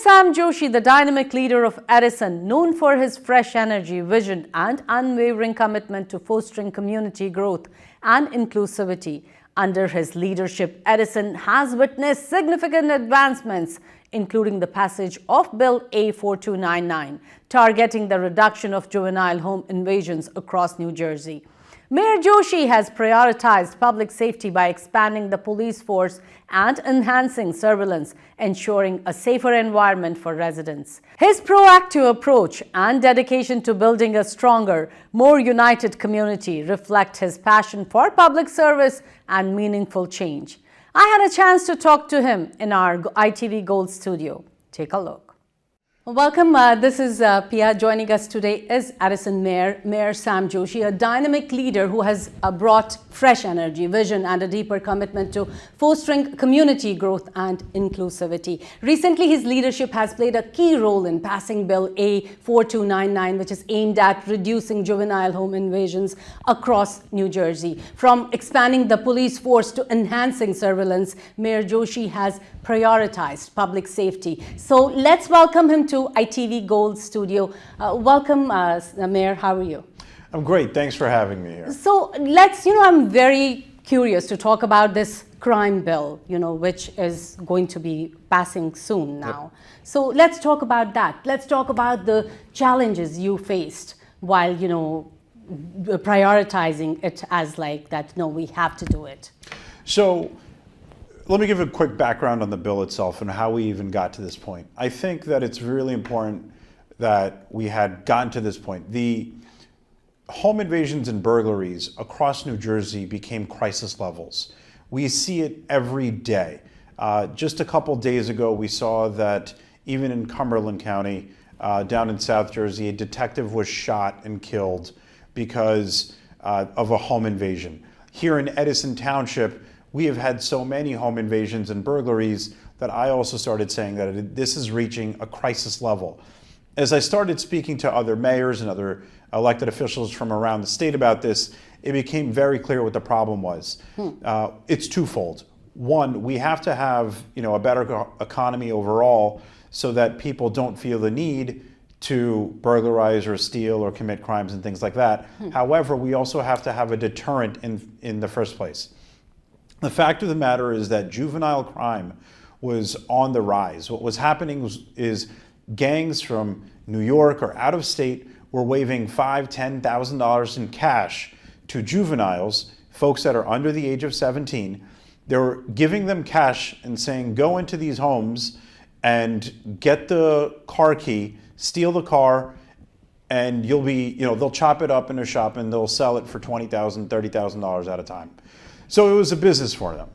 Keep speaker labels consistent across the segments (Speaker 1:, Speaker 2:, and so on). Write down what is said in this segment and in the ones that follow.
Speaker 1: Sam Joshi, the dynamic leader of Edison, known for his fresh energy, vision, and unwavering commitment to fostering community growth and inclusivity. Under his leadership, Edison has witnessed significant advancements, including the passage of Bill A4299, targeting the reduction of juvenile home invasions across New Jersey. Mayor Joshi has prioritized public safety by expanding the police force and enhancing surveillance, ensuring a safer environment for residents. His proactive approach and dedication to building a stronger, more united community reflect his passion for public service and meaningful change. I had a chance to talk to him in our ITV Gold studio. Take a look. Welcome. This is Pia. Joining us today is Edison Mayor Sam Joshi, a dynamic leader who has brought fresh energy, vision, and a deeper commitment to fostering community growth and inclusivity. Recently, his leadership has played a key role in passing Bill A4299, which is aimed at reducing juvenile home invasions across New Jersey. From expanding the police force to enhancing surveillance, Mayor Joshi has prioritized public safety. So let's welcome him to ITV Gold studio. Welcome, Mayor. How are you?
Speaker 2: I'm great. Thanks for having me here.
Speaker 1: So I'm very curious to talk about this crime bill, which is going to be passing soon now. Yep. So let's talk about that. Let's talk about the challenges you faced while, prioritizing it as we have to do it.
Speaker 2: So let me give a quick background on the bill itself and how we even got to this point. I think that it's really important that we had gotten to this point. The home invasions and burglaries across New Jersey became crisis levels. We see it every day. Just a couple days ago, we saw that even in Cumberland County, down in South Jersey, a detective was shot and killed because of a home invasion. Here in Edison Township, we have had so many home invasions and burglaries that I also started saying that this is reaching a crisis level. As I started speaking to other mayors and other elected officials from around the state about this, it became very clear what the problem was. It's twofold. One, we have to have a better economy overall so that people don't feel the need to burglarize or steal or commit crimes and things like that. However, we also have to have a deterrent in the first place. The fact of the matter is that juvenile crime was on the rise. What was happening is gangs from New York or out of state were waiving $5,000, $10,000 in cash to juveniles, folks that are under the age of 17. They were giving them cash and saying, go into these homes and get the car key, steal the car, and you'll be, they'll chop it up in a shop and they'll sell it for $20,000, $30,000 at a time. So it was a business for them.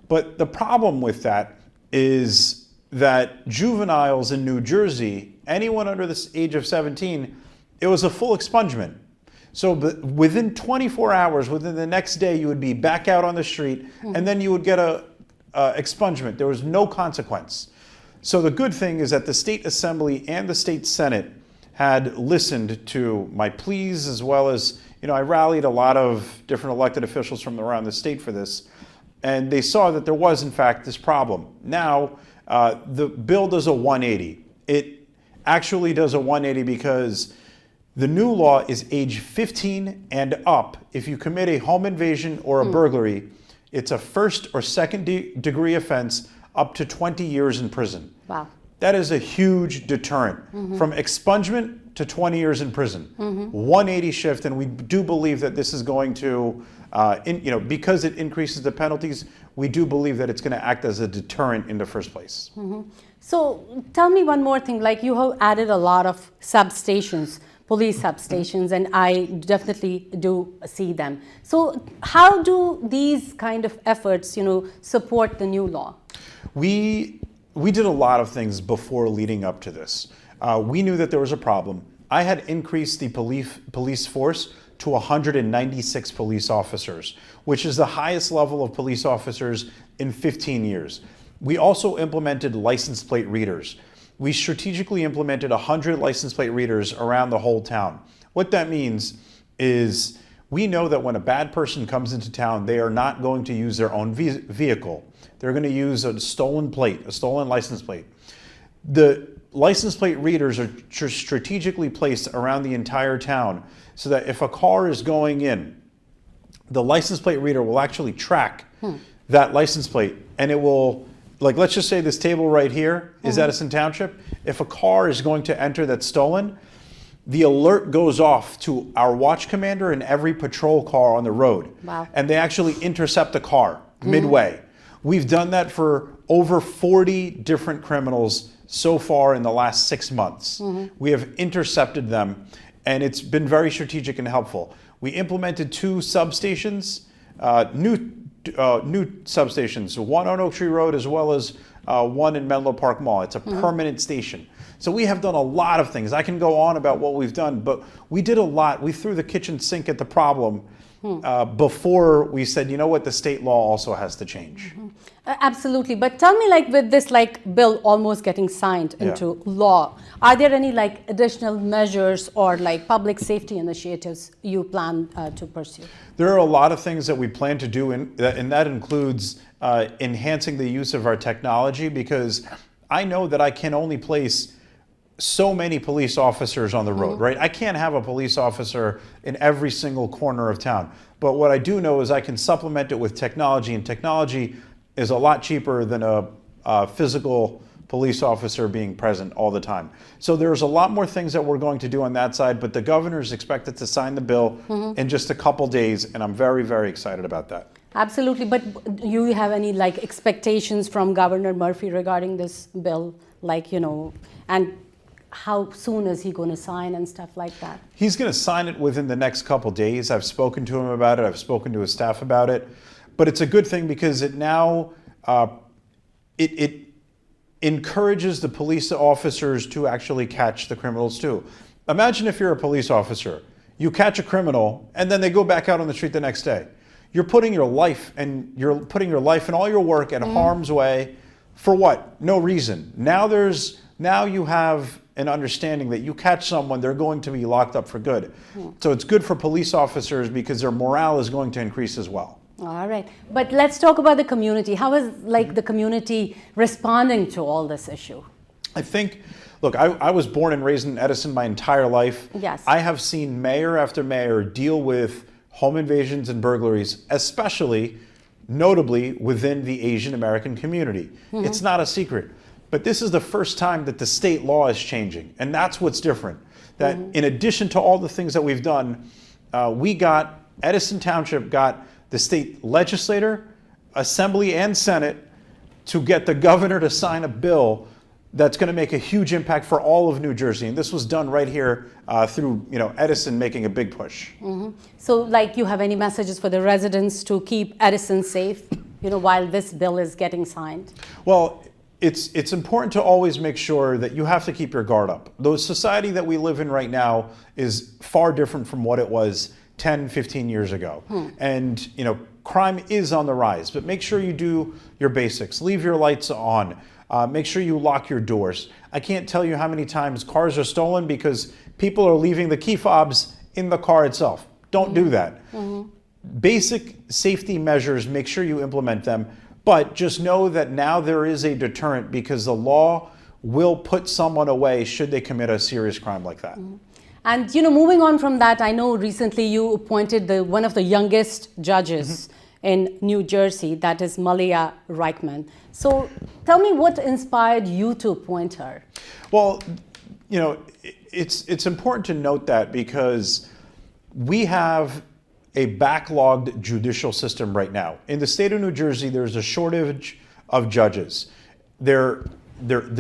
Speaker 2: But the problem with that is that juveniles in New Jersey, anyone under the age of 17, it was a full expungement. So within 24 hours, within the next day, you would be back out on the street and then you would get a expungement. There was no consequence. So the good thing is that the State Assembly and the State Senate had listened to my pleas, as well as I rallied a lot of different elected officials from around the state for this, and they saw that there was, in fact, this problem. Now, the bill does a 180. It actually does a 180 because the new law is age 15 and up. If you commit a home invasion or a burglary, it's a first or second degree offense up to 20 years in prison.
Speaker 1: Wow.
Speaker 2: That is a huge deterrent. From expungement to 20 years in prison. 180 shift, and we do believe that this is going to, because it increases the penalties, we do believe that it's going to act as a deterrent in the first place.
Speaker 1: So tell me one more thing, you have added a lot of substations, police substations, and I definitely do see them. So how do these kind of efforts, support the new law?
Speaker 2: We did a lot of things before leading up to this. We knew that there was a problem. I had increased the police force to 196 police officers, which is the highest level of police officers in 15 years. We also implemented license plate readers. We strategically implemented 100 license plate readers around the whole town. What that means is we know that when a bad person comes into town, they are not going to use their own vehicle. They're going to use a stolen plate, a stolen license plate. The license plate readers are strategically placed around the entire town so that if a car is going in, the license plate reader will actually track that license plate, and it will, like, let's just say this table right here is Edison Township. If a car is going to enter that's stolen, the alert goes off to our watch commander and every patrol car on the road.
Speaker 1: Wow.
Speaker 2: And they actually intercept the car midway. We've done that for over 40 different criminals so far in the last 6 months. We have intercepted them, and it's been very strategic and helpful. We implemented 2 substations, new substations, one on Oak Tree Road as well as one in Menlo Park Mall. It's a permanent station. So we have done a lot of things. I can go on about what we've done, but we did a lot. We threw the kitchen sink at the problem before we said, you know what, the state law also has to change.
Speaker 1: Absolutely. But tell me, like, with this bill almost getting signed into law, are there any additional measures or public safety initiatives you plan to pursue?
Speaker 2: There are a lot of things that we plan to do, and that includes enhancing the use of our technology, because I know that I can only place so many police officers on the road, right? I can't have a police officer in every single corner of town. But what I do know is I can supplement it with technology, and technology is a lot cheaper than a physical police officer being present all the time. So there's a lot more things that we're going to do on that side, but the governor is expected to sign the bill in just a couple days, and I'm very, very excited about that.
Speaker 1: Absolutely. But do you have any expectations from Governor Murphy regarding this bill? And how soon is he going to sign and stuff like that?
Speaker 2: He's going to sign it within the next couple days. I've spoken to him about it. I've spoken to his staff about it. But it's a good thing because it now it encourages the police officers to actually catch the criminals too. Imagine if you're a police officer, you catch a criminal, and then they go back out on the street the next day. You're putting your life and all your work in harm's way for what? No reason. Now you have an understanding that you catch someone, they're going to be locked up for good. So it's good for police officers because their morale is going to increase as well.
Speaker 1: All right. But let's talk about the community. How is the community responding to all this issue?
Speaker 2: I think, look, I was born and raised in Edison my entire life.
Speaker 1: Yes.
Speaker 2: I have seen mayor after mayor deal with home invasions and burglaries, especially, notably, within the Asian American community. It's not a secret. But this is the first time that the state law is changing. And that's what's different. That in addition to all the things that we've done, Edison Township got the state legislature, assembly, and Senate to get the governor to sign a bill that's going to make a huge impact for all of New Jersey. And this was done right here through Edison making a big push.
Speaker 1: So you have any messages for the residents to keep Edison safe, while this bill is getting signed?
Speaker 2: Well, it's important to always make sure that you have to keep your guard up. The society that we live in right now is far different from what it was 10, 15 years ago. And, crime is on the rise, but make sure you do your basics. Leave your lights on. Make sure you lock your doors. I can't tell you how many times cars are stolen because people are leaving the key fobs in the car itself. Don't do that. Basic safety measures, make sure you implement them. But just know that now there is a deterrent because the law will put someone away should they commit a serious crime like that.
Speaker 1: And, moving on from that, I know recently you appointed one of the youngest judges in New Jersey, that is Malia Rikman. So tell me what inspired you to appoint her?
Speaker 2: Well, it's important to note that because we have a backlogged judicial system right now. In the state of New Jersey, there's a shortage of judges. The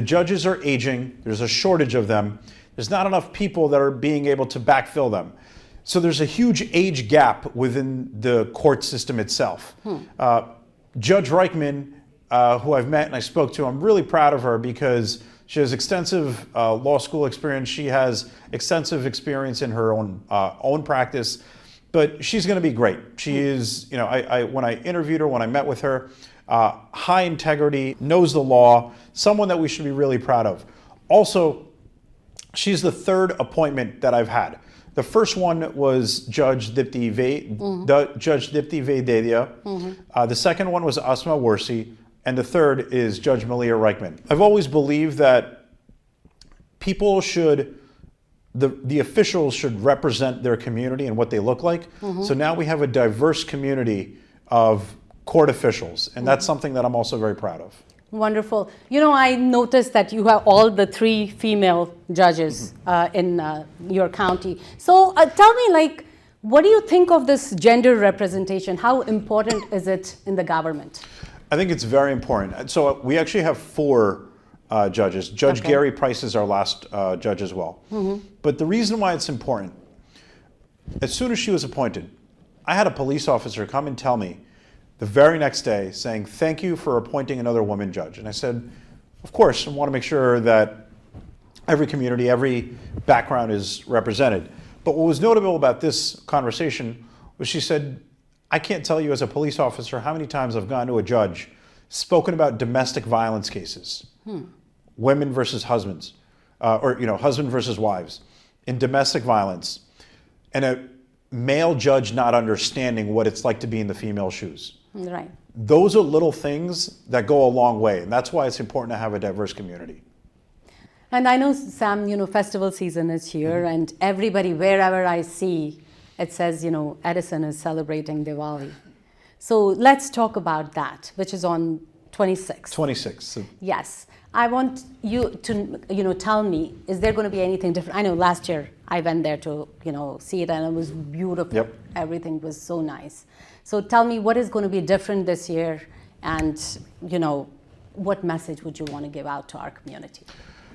Speaker 2: judges are aging. There's a shortage of them. There's not enough people that are being able to backfill them. So there's a huge age gap within the court system itself. Judge Rikman, who I've met and I spoke to, I'm really proud of her because she has extensive law school experience. She has extensive experience in her own practice. But she's going to be great. She is, when I interviewed her, when I met with her, high integrity, knows the law, someone that we should be really proud of. Also, she's the third appointment that I've had. The first one was Judge Dipti Vaidya. The second one was Asma Warsi. And the third is Judge Malia Rikman. I've always believed that people should, the officials should represent their community and what they look like. So now we have a diverse community of court officials, and that's something that I'm also very proud of.
Speaker 1: Wonderful. You know, I noticed that you have all the 3 female judges in your county. So tell me, like, what do you think of this gender representation? How important is it in the government?
Speaker 2: I think it's very important. So we actually have 4 judges. Judge Gary Price is our last judge as well. But the reason why it's important, as soon as she was appointed, I had a police officer come and tell me the very next day saying, thank you for appointing another woman judge. And I said, of course, I want to make sure that every community, every background is represented. But what was notable about this conversation was she said, I can't tell you as a police officer how many times I've gone to a judge, spoken about domestic violence cases, women versus husbands, or husband versus wives, in domestic violence, and a male judge not understanding what it's like to be in the female shoes.
Speaker 1: Right.
Speaker 2: Those are little things that go a long way, and that's why it's important to have a diverse community.
Speaker 1: And I know, Sam, festival season is here, and everybody, wherever I see, it says, Edison is celebrating Diwali. So let's talk about that, which is on 26th.
Speaker 2: 26th.
Speaker 1: Yes. I want you to, tell me, is there going to be anything different? I know last year I went there to, see it, and it was beautiful.
Speaker 2: Yep.
Speaker 1: Everything was so nice. So tell me, what is going to be different this year, and, what message would you want to give out to our community?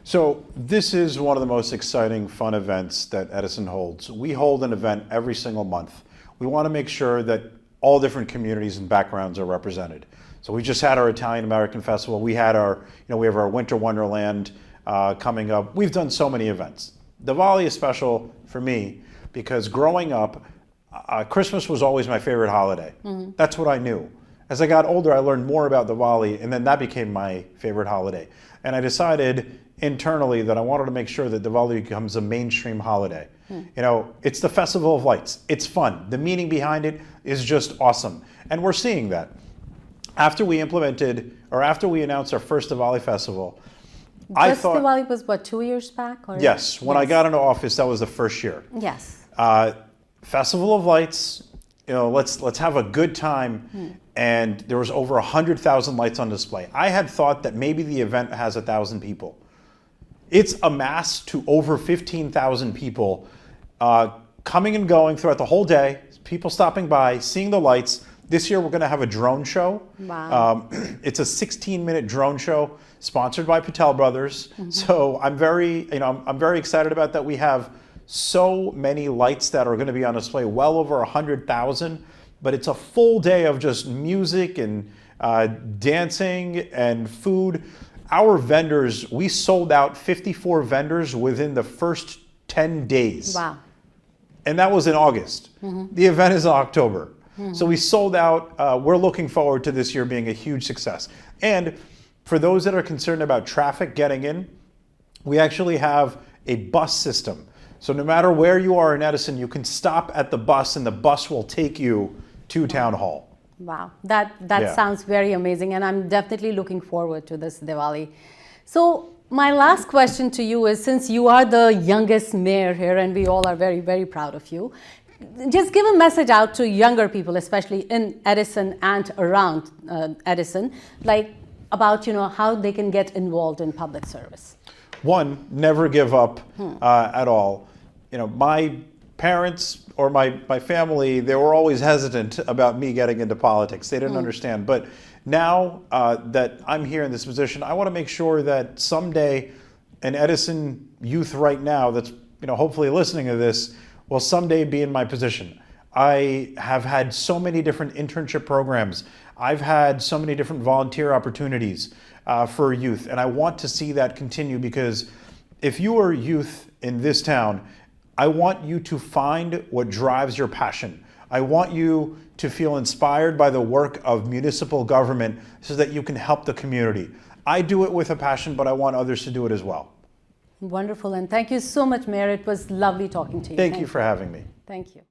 Speaker 2: So this is one of the most exciting, fun events that Edison holds. We hold an event every single month. We want to make sure that all different communities and backgrounds are represented. So we just had our Italian American Festival. We had our, we have our Winter Wonderland coming up. We've done so many events. Diwali is special for me because growing up, Christmas was always my favorite holiday. That's what I knew. As I got older, I learned more about Diwali, and then that became my favorite holiday. And I decided internally that I wanted to make sure that Diwali becomes a mainstream holiday. It's the festival of lights. It's fun. The meaning behind it is just awesome. And we're seeing that. After we announced our first Diwali festival, I thought
Speaker 1: Diwali was what, 2 years back? Or?
Speaker 2: Yes, when I got into office, that was the first year.
Speaker 1: Yes.
Speaker 2: Festival of Lights, let's have a good time. And there was over 100,000 lights on display. I had thought that maybe the event has 1,000 people. It's amassed to over 15,000 people coming and going throughout the whole day, people stopping by, seeing the lights. This year we're going to have a drone show.
Speaker 1: Wow.
Speaker 2: It's a 16-minute drone show sponsored by Patel Brothers. So I'm very excited about that. We have so many lights that are going to be on display, well over 100,000. But it's a full day of just music and dancing and food. Our vendors, we sold out 54 vendors within the first 10 days.
Speaker 1: Wow.
Speaker 2: And that was in August. The event is in October. So we sold out. We're looking forward to this year being a huge success. And for those that are concerned about traffic getting in, we actually have a bus system. So no matter where you are in Edison, you can stop at the bus and the bus will take you to Town Hall.
Speaker 1: Wow, that sounds very amazing, and I'm definitely looking forward to this Diwali. So my last question to you is, since you are the youngest mayor here and we all are very, very proud of you, just give a message out to younger people, especially in Edison and around Edison, about how they can get involved in public service.
Speaker 2: One, never give up at all. My parents or my family, they were always hesitant about me getting into politics. They didn't understand. But now that I'm here in this position, I want to make sure that someday an Edison youth right now that's hopefully listening to this will someday be in my position. I have had so many different internship programs. I've had so many different volunteer opportunities for youth, and I want to see that continue, because if you are youth in this town, I want you to find what drives your passion. I want you to feel inspired by the work of municipal government so that you can help the community. I do it with a passion, but I want others to do it as well.
Speaker 1: Wonderful, and thank you so much, Mayor. It was lovely talking to you.
Speaker 2: Thank you for having me.
Speaker 1: Thank you.